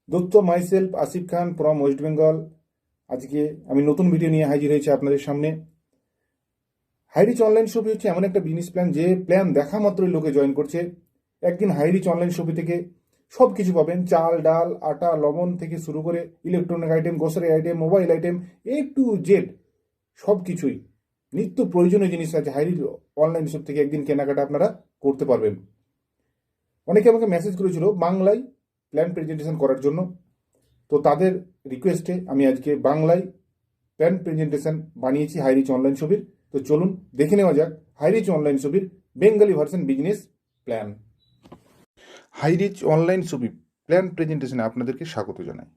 দোস্ত myself Asif Khan from West Bengal. আজকে আমি নতুন ভিডিও নিয়ে হাজির হয়েছি আপনাদের সামনে। হাইরিচ অনলাইন শপি হচ্ছে এমন একটা বিজনেস প্ল্যান, যে প্ল্যান দেখা মাত্রই লোকে জয়েন করছে। একদিন হাইরিচ অনলাইন শপি থেকে সব কিছু পাবেন, চাল ডাল আটা লবণ থেকে শুরু করে electronic item, grocery item, mobile item, A to Z সব কিছুই নিত্য প্রয়োজনীয় জিনিস আছে হাইরিচ অনলাইন শপ থেকে একদিন কেনাকাটা আপনারা করতে পারবেন। অনেকে আমাকে মেসেজ করেছিল বাংলায় প্ল্যান প্রেজেন্টেশন করার জন্য, তো তাদের রিকোয়েস্টে আমি আজকে বাংলায় প্ল্যান প্রেজেন্টেশন বানিয়েছি হাইরিচ অনলাইন ছবির। তো চলুন দেখে নেওয়া যাক হাইরিচ অনলাইন ছবির Bengali version business plan. Hirich online ছবি প্ল্যান প্রেজেন্টেশনে আপনাদেরকে স্বাগত জানাই।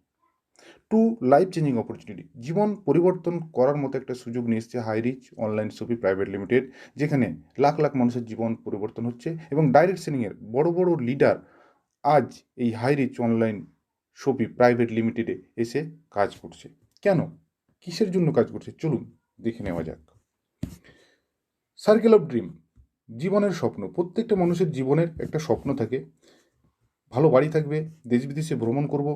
টু লাইফ চেঞ্জিং অপরচুনিটি, জীবন পরিবর্তন করার মতো একটা সুযোগ নিয়ে এসছে হাইরিচ অনলাইন ছবি প্রাইভেট লিমিটেড, যেখানে লাখ লাখ মানুষের জীবন পরিবর্তন হচ্ছে এবং ডাইরেক্ট সেলিংয়ের বড় বড় লিডার আজ এই হাইরিচ অনলাইন শপি প্রাইভেট লিমিটেডে এসে কাজ করছে। কেন, কিসের জন্য কাজ করছে, চলুন দেখে নেওয়া যাক। সার্কেল অফ ড্রিম, জীবনের স্বপ্ন। প্রত্যেকটা মানুষের জীবনের একটা স্বপ্ন থাকে, ভালো বাড়ি থাকবে, দেশ বিদেশে ভ্রমণ করব,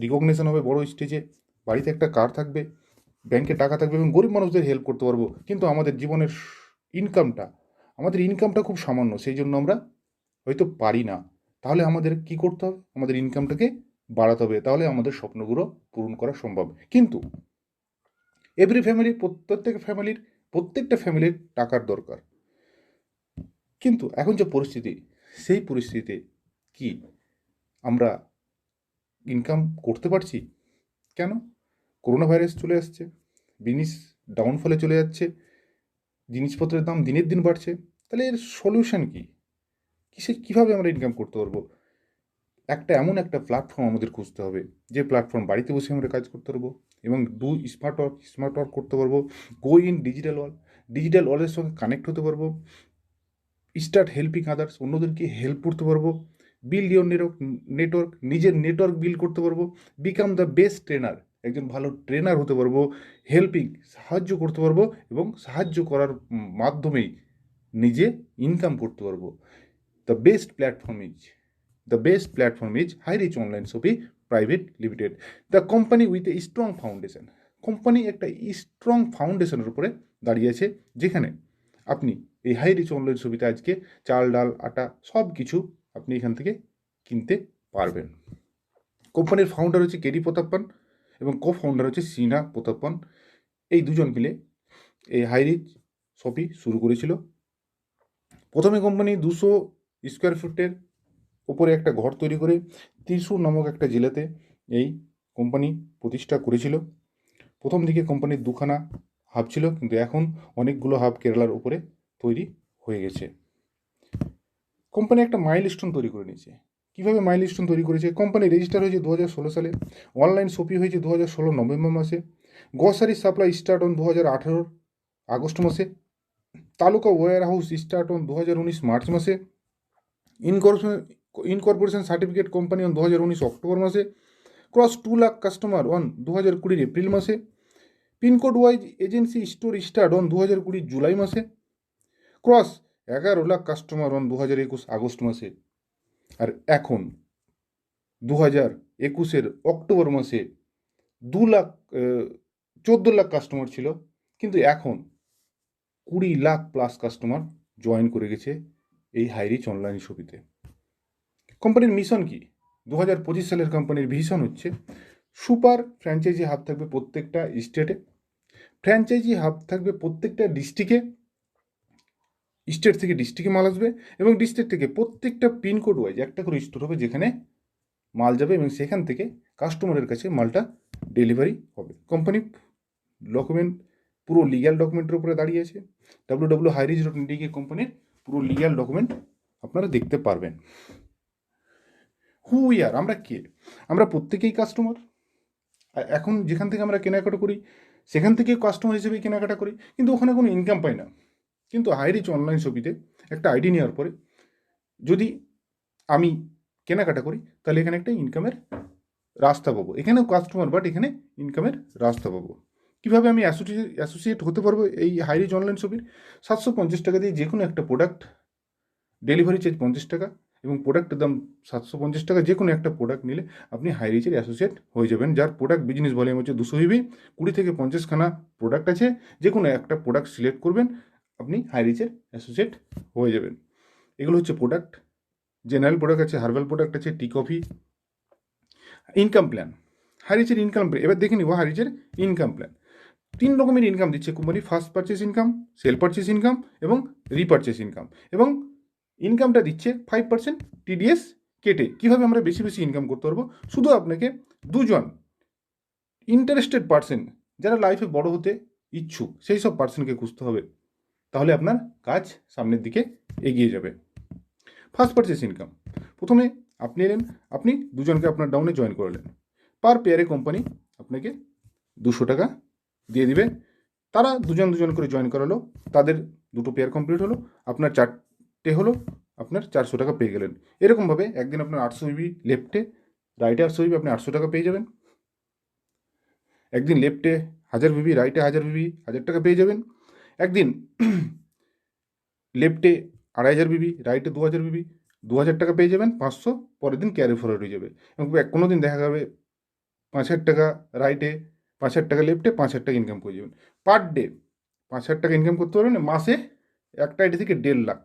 রিকগনিশন হবে বড় স্টেজে, বাড়িতে একটা কার থাকবে, ব্যাংকে টাকা থাকবে এবং গরিব মানুষদের হেল্প করতে পারবো। কিন্তু আমাদের জীবনের ইনকামটা খুব সামান্য, সেই জন্য আমরা হয়তো পারি না। তাহলে আমাদের কি করতে হবে, আমাদের ইনকামটাকে বাড়াতে হবে, তাহলে আমাদের স্বপ্নগুলো পূরণ করা সম্ভব। কিন্তু প্রত্যেকটা ফ্যামিলির টাকার দরকার। কিন্তু এখন যে পরিস্থিতি, সেই পরিস্থিতিতে কি আমরা ইনকাম করতে পারছি? কেন? করোনা ভাইরাস চলে আসছে, বিজনেস ডাউনফলে চলে যাচ্ছে, জিনিসপত্রের দাম দিনের দিন বাড়ছে। তাহলে এর সলিউশন কি? কীভাবে আমরা ইনকাম করতে পারবো? এমন একটা প্ল্যাটফর্ম আমাদের খুঁজতে হবে, যে প্ল্যাটফর্ম বাড়িতে বসে আমরা কাজ করতে পারবো এবং স্মার্ট ওয়ার্ক করতে পারবো। গো ইন ডিজিটাল ওয়ার্ল্ডের সঙ্গে কানেক্ট হতে পারবো। স্টার্ট হেল্পিং আদার্স, অন্যদেরকে হেল্প করতে পারবো। বিল্ড ইউর নেটওয়ার্ক, নিজের নেটওয়ার্ক বিল্ড করতে পারবো। বিকাম দ্য বেস্ট ট্রেনার, একজন ভালো ট্রেনার হতে পারবো। হেল্পিং, সাহায্য করতে পারবো এবং সাহায্য করার মাধ্যমেই নিজে ইনকাম করতে পারবো। The best platform is Hirich online Shopee private limited, the company with a strong foundation. Company একটা স্ট্রং ফাউন্ডেশনের উপরে দাঁড়িয়ে আছে, যেখানে আপনি এই হাইরিচ অনলাইন ছবিতে আজকে চাল ডাল আটা সব কিছু আপনি এখান থেকে কিনতে পারবেন। কোম্পানির ফাউন্ডার হচ্ছে কেডি প্রতাপ্পান এবং কো ফাউন্ডার হচ্ছে সিনা প্রতাপ্পান। এই দুজন মিলে এই হাইরিচ শপি শুরু করেছিল। প্রথমে কোম্পানি 200 স্কোয়ার ফুটের ওপরে একটা ঘর তৈরি করে ত্রিশূর নামক একটা জেলাতে এই কোম্পানি প্রতিষ্ঠা করেছিল। প্রথম দিকে কোম্পানির দুখানা হাব ছিল, কিন্তু এখন অনেকগুলো হাব কেরালার উপরে তৈরি হয়ে গেছে। কোম্পানি একটা মাইলস্টোন তৈরি করে নিয়েছে। কীভাবে মাইলস্টোন তৈরি করেছে? কোম্পানি রেজিস্টার হয়েছে 2016 সালে, অনলাইন শপি হয়েছে 2016 নভেম্বর মাসে, grocery supply start on 2018 August মাসে, taluka warehouse start on 2019 March মাসে, incorporation certificate company on 2019 October মাসে, cross 2 lakh customer on 2020 April মাসে, pincode wise agency store start on 2020 July মাসে, cross 11 lakh customer on 2021 August মাসে। আর এখন 2021 October মাসে 14 lakh customer ছিল, কিন্তু এখন 20 লাখ প্লাস কাস্টমার জয়েন করে গেছে এই হাইরিচ অনলাইন শপিতে। কোম্পানির মিশন কি? 2025 সালের কোম্পানির ভিশন হচ্ছে সুপার ফ্র্যাঞ্চাইজি হাব থাকবে প্রত্যেকটা স্টেটে, ফ্র্যাঞ্চাইজি হাব থাকবে প্রত্যেকটা ডিস্ট্রিক্টে, স্টেট থেকে ডিস্ট্রিক্টে মাল আসবে এবং ডিস্ট্রিক্ট থেকে প্রত্যেকটা পিনকোড ওয়াইজ একটা করে স্টোর হবে, যেখানে মাল যাবে এবং সেখান থেকে কাস্টমারের কাছে মালটা ডেলিভারি হবে। কোম্পানি ডকুমেন্ট পুরো লিগ্যাল ডকুমেন্টের উপরে দাঁড়িয়ে আছে। www.highreach.in কোম্পানির পুরো লিগ্যাল ডকুমেন্ট আপনারা দেখতে পারবেন। হু উই আর, আমরা কে? আমরা প্রত্যেকেই কাস্টমার। এখন যেখান থেকে আমরা কেনাকাটা করি সেখান থেকেই কাস্টমার হিসেবে কেনাকাটা করি, কিন্তু ওখানে কোনো ইনকাম পাই না। কিন্তু হাইরিচ অনলাইন শপিতে একটা আইডি নেওয়ার পরে যদি আমি কেনাকাটা করি, তাহলে এখানে একটা ইনকামের রাস্তা পাবো। এখানেও কাস্টমার, বাট এখানে ইনকামের রাস্তা পাবো। কীভাবে আমি অ্যাসোসিয়েট হতে পারবো এই হাইরিচ অনলাইন শপির? 750 টাকা দিয়ে যে কোনো একটা প্রোডাক্ট, ডেলিভারি চার্জ 50 টাকা, এবং প্রোডাক্টের দাম 750 টাকা। যে কোনো একটা প্রোডাক্ট নিলে আপনি হাই রিচের অ্যাসোসিয়েট হয়ে যাবেন, যার প্রোডাক্ট বিজনেস ভলিউম হচ্ছে 200 ইবি, 20 থেকে 50 খানা প্রোডাক্ট আছে। যে কোনো একটা প্রোডাক্ট সিলেক্ট করবেন, আপনি হাই রিচের অ্যাসোসিয়েট হয়ে যাবেন। এগুলো হচ্ছে প্রোডাক্ট। জেনারেল প্রোডাক্ট আছে, হার্বাল প্রোডাক্ট আছে, টি কফি। ইনকাম প্ল্যান, হাই রিচের ইনকাম প্ল্যান এবার দেখে নিব। হাই রিচের ইনকাম প্ল্যান 3 রকমের ইনকাম দিচ্ছে company: first purchase income, sell purchase income এবং রিপারচেস ইনকাম। এবং ইনকামটা দিচ্ছে 5% টিডিএস কেটে। কীভাবে আমরা বেশি বেশি ইনকাম করতে পারবো? শুধু আপনাকে দুজন ইন্টারেস্টেড পার্সন, যারা লাইফে বড় হতে ইচ্ছুক, সেই সব পার্সনকে খুঁজতে হবে। তাহলে আপনার কাজ সামনের দিকে এগিয়ে যাবে। ফার্স্ট পারচেস ইনকাম, প্রথমে আপনি এলেন, আপনি দুজনকে আপনার ডাউনে জয়েন করলেন। পার পেয়ারে কোম্পানি আপনাকে 200 টাকা দিয়ে দিবে। তারা দুজন দুজন করে জয়েন করালো, তাদের 2টো পেয়ার কমপ্লিট হলো, আপনার 4টে হলো, আপনার 400 টাকা পেয়ে গেলেন। এরকমভাবে একদিন আপনার 800 ইবি লেফটে, রাইটে 800 ইবি, আপনি 800 টাকা পেয়ে যাবেন। একদিন লেফটে 1000 ভিবি, রাইটে 1000 ভিবি, 1000 টাকা পেয়ে যাবেন। একদিন লেফটে 2500 ভিবি, রাইটে 2000 ভিবি, 2000 টাকা পেয়ে যাবেন, 500। পরের দিন ক্যারি ফরওয়ার্ড হয়ে যাবে। এবং কোনো দিন দেখা যাবে 5000 টাকা রাইটে, 5000 টাকা লেফটে, 5000 টাকা ইনকাম করে যাবেন। পার ডে 5000 টাকা ইনকাম করতে পারবেন। মাসে একটা আইডি থেকে 1.5 লাখ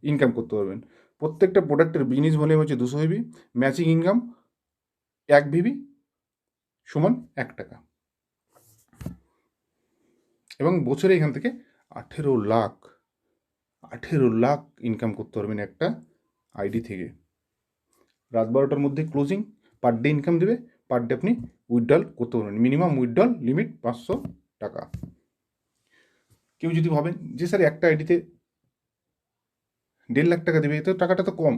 ইনকাম করতে পারবেন। প্রত্যেকটা প্রোডাক্টের বিজনেস ভলিউম হচ্ছে 200 ভিবি, ম্যাচিং ইনকাম 1 ভিবি সমান 1 টাকা। এবং বছরে এখান থেকে 18 লাখ ইনকাম করতে পারবেন একটা আইডি থেকে। রাত 12টার মধ্যে ক্লোজিং, পার ডে ইনকাম দেবে, পার ডে আপনি উইথড্রল করতে পারবেন। মিনিমাম উইথড্রল লিমিট 500 টাকা। কেউ যদি ভাবেন যে স্যার একটা আইডিতে 1.5 লাখ টাকা দেবে, তো টাকাটা তো কম,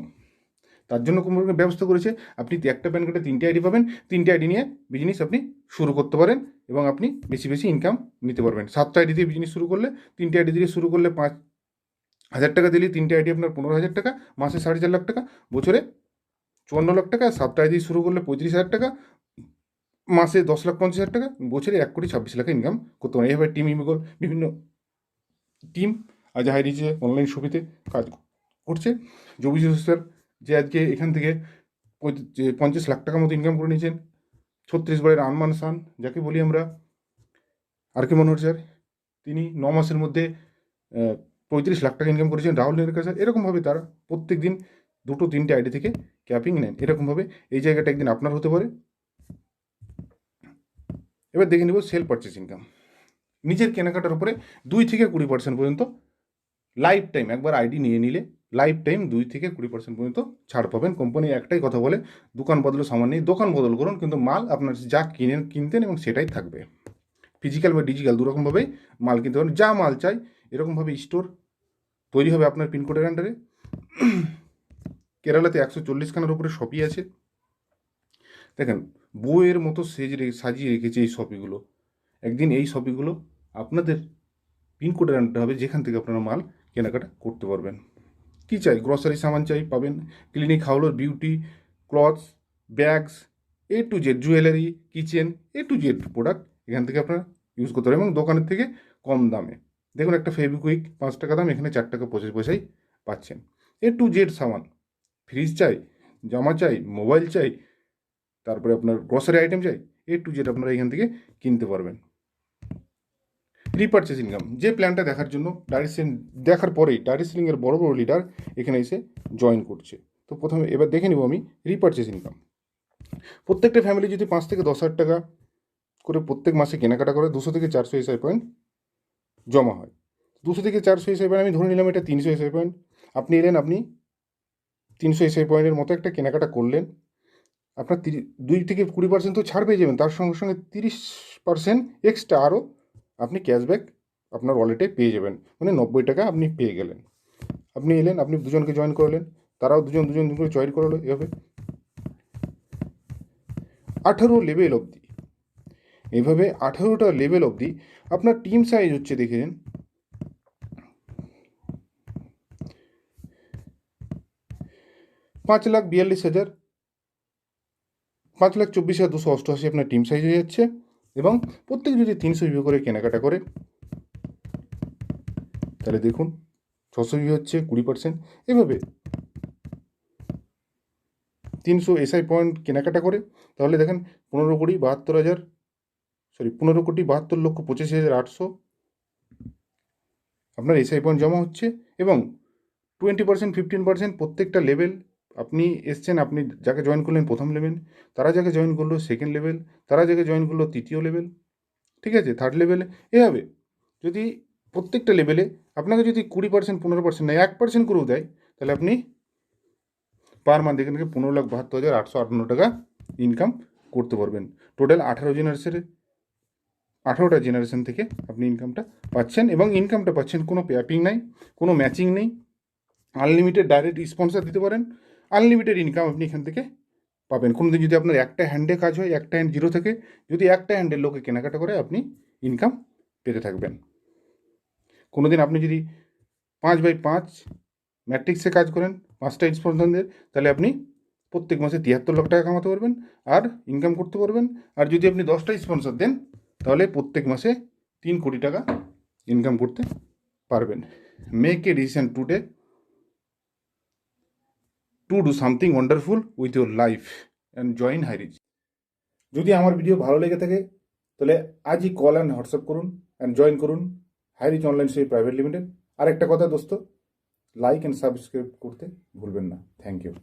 তার জন্য কোম্পানি ব্যবস্থা করেছে আপনি একটা প্যান কার্ডে 3টে আইডি পাবেন। 3টে আইডি নিয়ে বিজনেস আপনি শুরু করতে পারেন এবং আপনি বেশি বেশি ইনকাম নিতে পারবেন। 7টা আইডি দিয়ে বিজনেস শুরু করলে, 3টে আইডি দিয়ে শুরু করলে 5000 টাকা দিলে 3টে আইডি আপনার 15,000 টাকা, মাসে 4.5 লাখ টাকা, বছরে 54 লাখ টাকা। 7টা আইডি শুরু করলে 35,000 টাকা, মাসে 10,50,000 টাকা, বছরে 1,26,00,000 ইনকাম করতে পারেন। এভাবে টিম ইমিগল বিভিন্ন টিম আজ হাই রিচে অনলাইন শপিতে কাজ করছে। জবিজ স্যার যে আজকে এখান থেকে 50 লাখ টাকার মতো ইনকাম করে নিয়েছেন। ছত্তিশগড়ের আনমান সান, যাকে বলি আমরা আর কে মনোহর স্যার, তিনি 9 মাসের মধ্যে 35 লাখ টাকা ইনকাম করেছেন। রাহুল নেরকা স্যার, এরকমভাবে তারা প্রত্যেক দিন 2-3টে আইডি থেকে ক্যাপিং নেন। এরকমভাবে এই জায়গাটা একদিন আপনার হতে পারে। এবার দেখে নিব সেল পারচেস ইনকাম। নিজের কেনাকাটার উপরে 2 থেকে 20% পর্যন্ত লাইফ টাইম, একবার আইডি নিয়ে নিলে লাইফ টাইম 2 থেকে 20% পর্যন্ত ছাড় পাবেন। কোম্পানি একটাই কথা বলে, দোকান বদলে সামান নেই। দোকান বদল করুন, কিন্তু মাল আপনার যা কিনতেন এবং সেটাই থাকবে। ফিজিক্যাল বা ডিজিটাল দুরকমভাবেই মাল কিনতে পারেন। যা মাল চাই এরকমভাবে স্টোর তৈরি হবে আপনার পিনকোডের আন্ডারে। কেরালাতে 140 খানার উপরে শপি আছে। দেখেন, বইয়ের মতো সাজিয়ে রেখেছে এই শপিগুলো। একদিন এই শপিগুলো আপনাদের পিনকোডের আনতে হবে, যেখান থেকে আপনারা মাল কেনাকাটা করতে পারবেন। কী চাই? গ্রসারি সামান চাই, পাবেন। ক্লিনিক, হাউলার, beauty, clothes, bags, A to Z, jewellery, kitchen, A to Z product এখান থেকে আপনারা ইউজ করতে পারেন এবং দোকানের থেকে কম দামে। দেখুন, একটা ফেভিকুইক 5 টাকা দাম, এখানে 4 টাকা 25 পয়সায় পাচ্ছেন। A to Z সামান, ফ্রিজ চাই, জামা চাই, মোবাইল চাই, তারপরে আপনার গ্রসারি আইটেম চাই, A to Z আপনারা এখান থেকে কিনতে পারবেন। রিপারচেস ইনকাম, যে প্ল্যানটা দেখার জন্য দেখার পরেই ডাইরেক্ট সেলিংয়ের বড় বড় লিডার এখানে এসে জয়েন করছে। তো প্রথমে এবার দেখে নেব আমি রিপারচেস ইনকাম। প্রত্যেকটা ফ্যামিলি যদি 5 থেকে 10,000 টাকা করে প্রত্যেক মাসে কেনাকাটা করে, 200 থেকে 400 এসআই পয়েন্ট জমা হয়। 200 থেকে 400 এসআই পয়েন্ট আমি ধরে নিলাম এটা 300 এসআই পয়েন্ট। আপনি এলেন, আপনি 300 এসআই পয়েন্টের মতো একটা কেনাকাটা করলেন, আপনার 2 থেকে 20% তো ছাড় পেয়ে যাবেন। তার সঙ্গে সঙ্গে 30% এক্সট্রা আরও আপনি ক্যাশব্যাক আপনার ওয়ালেটে পেয়ে যাবেন। মানে 90 টাকা আপনি পেয়ে গেলেন। আপনি এলেন, আপনি দুজনকে জয়েন করলেন, তারাও দুজন করে জয়েন করালো। এভাবে 18 লেভেল অবধি, এভাবে 18টা লেভেল অবধি আপনার টিম সাইজ হচ্ছে, দেখে নিন, 5,42,000, 5,24,288 আপনার টিম সাইজ হয়ে যাচ্ছে। এবং প্রত্যেক যদি 300 ইউ করে কেনাকাটা করে, তাহলে দেখুন 600 ইউ হচ্ছে 20%। এভাবে 300 এসআই পয়েন্ট কেনাকাটা করে, তাহলে দেখেন 15,72,800 আপনার এসআই পয়েন্ট জমা হচ্ছে। এবং 20% 15% প্রত্যেকটা লেভেল আপনি এসছেন, আপনি যাকে জয়েন করলেন প্রথম লেভেল, তারা যাকে জয়েন করলো সেকেন্ড লেভেল, তারা যাকে জয়েন করলো তৃতীয় লেভেল, ঠিক আছে, থার্ড লেভেলে, এভাবে যদি প্রত্যেকটা লেভেলে আপনাকে যদি 20% 15% না 1% করেও দেয়, তাহলে আপনি পার মান্থ এখান থেকে 15,72,858 টাকা ইনকাম করতে পারবেন। টোটাল 18টা জেনারেশন থেকে আপনি ইনকামটা পাচ্ছেন, এবং ইনকামটা পাচ্ছেন কোনো প্যাপিং নাই, কোনো ম্যাচিং নেই, আনলিমিটেড ডাইরেক্ট স্পন্সর দিতে পারেন, আনলিমিটেড ইনকাম আপনি এখান থেকে পাবেন। কোনো দিন যদি আপনার একটা হ্যান্ডে কাজ হয়, একটা হ্যান্ড জিরো থেকে যদি একটা হ্যান্ডের লোকে কেনাকাটা করে, আপনি ইনকাম পেতে থাকবেন। কোনো দিন আপনি যদি 5x5 ম্যাট্রিক্সে কাজ করেন 5টা স্পন্সরদের, তাহলে আপনি প্রত্যেক মাসে 73 লাখ টাকা কামাতে পারবেন আর ইনকাম করতে পারবেন। আর যদি আপনি 10টা স্পন্সর দেন, তাহলে প্রত্যেক মাসে 3 কোটি টাকা ইনকাম করতে পারবেন। Make a decision today to do something wonderful with your life and join Hirich. যদি আমার ভিডিও ভালো লেগে থাকে, তাহলে আজই কল অ্যান্ড হোয়াটসঅ্যাপ করুন অ্যান্ড জয়েন করুন Hirich online saving private limited. আর একটা কথা দোস্ত, লাইক অ্যান্ড সাবস্ক্রাইব করতে ভুলবেন না। Thank you.